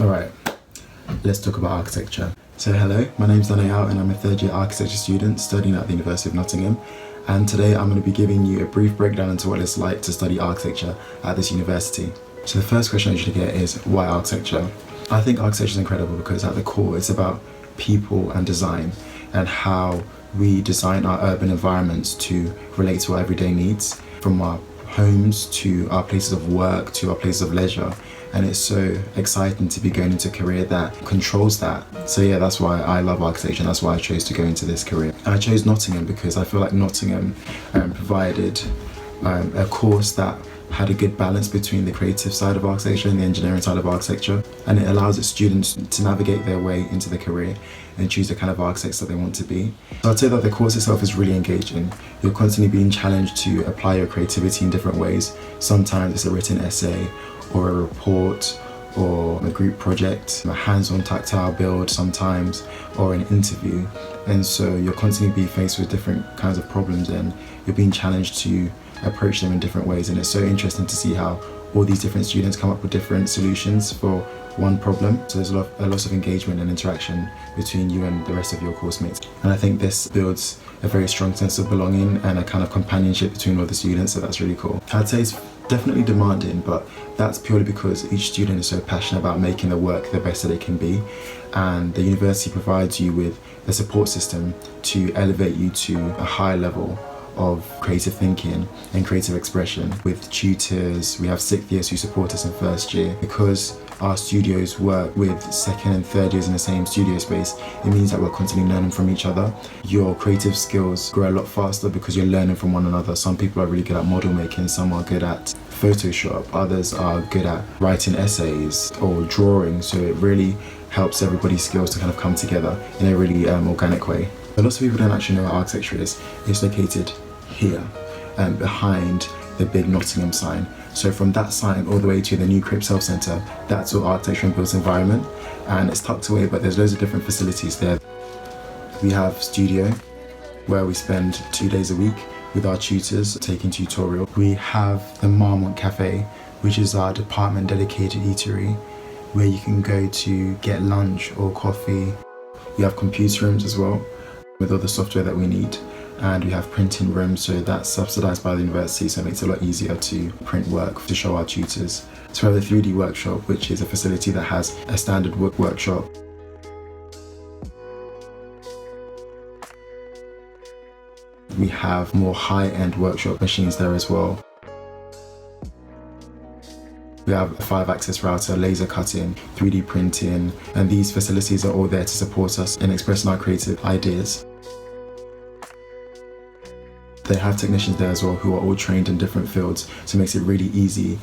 Alright, let's talk about architecture. So hello, my name's Nana-Yaw and I'm a third year architecture student studying at the University of Nottingham. And today I'm going to be giving you a brief breakdown into what it's like to study architecture at this university. So the first question I usually get is, why architecture? I think architecture is incredible because at the core it's about people and design and how we design our urban environments to relate to our everyday needs, from our homes to our places of work to our places of leisure. And it's so exciting to be going into a career that controls that. So yeah, that's why I love architecture and that's why I chose to go into this career. And I chose Nottingham because I feel like Nottingham provided a course that had a good balance between the creative side of architecture and the engineering side of architecture, and it allows its students to navigate their way into the career and choose the kind of architects that they want to be. So I'd say that the course itself is really engaging. You're constantly being challenged to apply your creativity in different ways. Sometimes it's a written essay or a report or a group project, a hands-on tactile build sometimes, or an interview. And so you're constantly being faced with different kinds of problems and you're being challenged to approach them in different ways. And it's so interesting to see how all these different students come up with different solutions for one problem. So there's a lot of engagement and interaction between you and the rest of your course mates. And I think this builds a very strong sense of belonging and a kind of companionship between all the students, so that's really cool. I'd say it's definitely demanding, but that's purely because each student is so passionate about making the work the best that it can be, and the university provides you with a support system to elevate you to a higher level of creative thinking and creative expression. With tutors, we have sixth years who support us in first year. Because our studios work with second and third years in the same studio space, it means that we're constantly learning from each other. Your creative skills grow a lot faster because you're learning from one another. Some people are really good at model making, some are good at Photoshop, others are good at writing essays or drawing, so it really helps everybody's skills to kind of come together in a really organic way. But lots of people don't actually know what architecture is. It's located here, behind the big Nottingham sign. So from that sign all the way to the new Cripps Health Centre, that's all architecture and built environment, and it's tucked away, but there's loads of different facilities there. We have studio, where we spend 2 days a week with our tutors taking tutorial. We have the Marmont Cafe, which is our department dedicated eatery, where you can go to get lunch or coffee. We have computer rooms as well, with all the software that we need. And we have printing rooms, so that's subsidised by the university, so it makes it a lot easier to print work to show our tutors. So we have the 3D workshop, which is a facility that has a standard workshop. We have more high-end workshop machines there as well. We have a 5-axis router, laser cutting, 3D printing, and these facilities are all there to support us in expressing our creative ideas. They have technicians there as well who are all trained in different fields, so it makes it really easy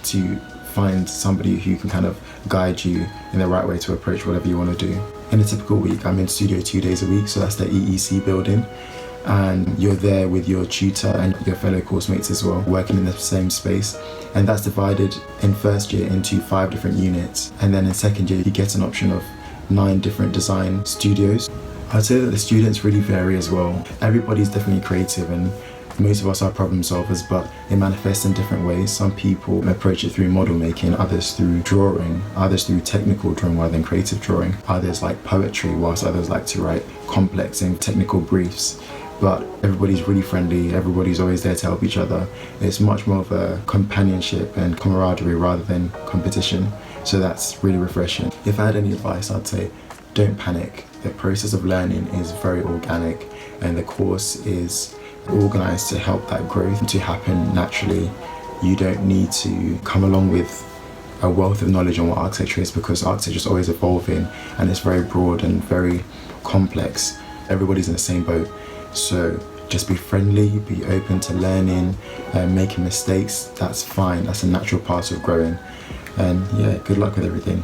to find somebody who can kind of guide you in the right way to approach whatever you want to do. In a typical week, I'm in studio 2 days a week, so that's the EEC building, and you're there with your tutor and your fellow course mates as well, working in the same space. And that's divided in first year into 5 different units, and then in second year you get an option of 9 different design studios. I'd say that the students really vary as well. Everybody's definitely creative and most of us are problem solvers, but it manifests in different ways. Some people approach it through model making, others through drawing, others through technical drawing rather than creative drawing, others like poetry, whilst others like to write complex and technical briefs. But everybody's really friendly, everybody's always there to help each other. It's much more of a companionship and camaraderie rather than competition, so that's really refreshing. If I had any advice, I'd say don't panic. The process of learning is very organic and the course is organised to help that growth to happen naturally. You don't need to come along with a wealth of knowledge on what architecture is, because architecture is always evolving and it's very broad and very complex. Everybody's in the same boat, so just be friendly, be open to learning and making mistakes. That's fine, that's a natural part of growing. And yeah, good luck with everything.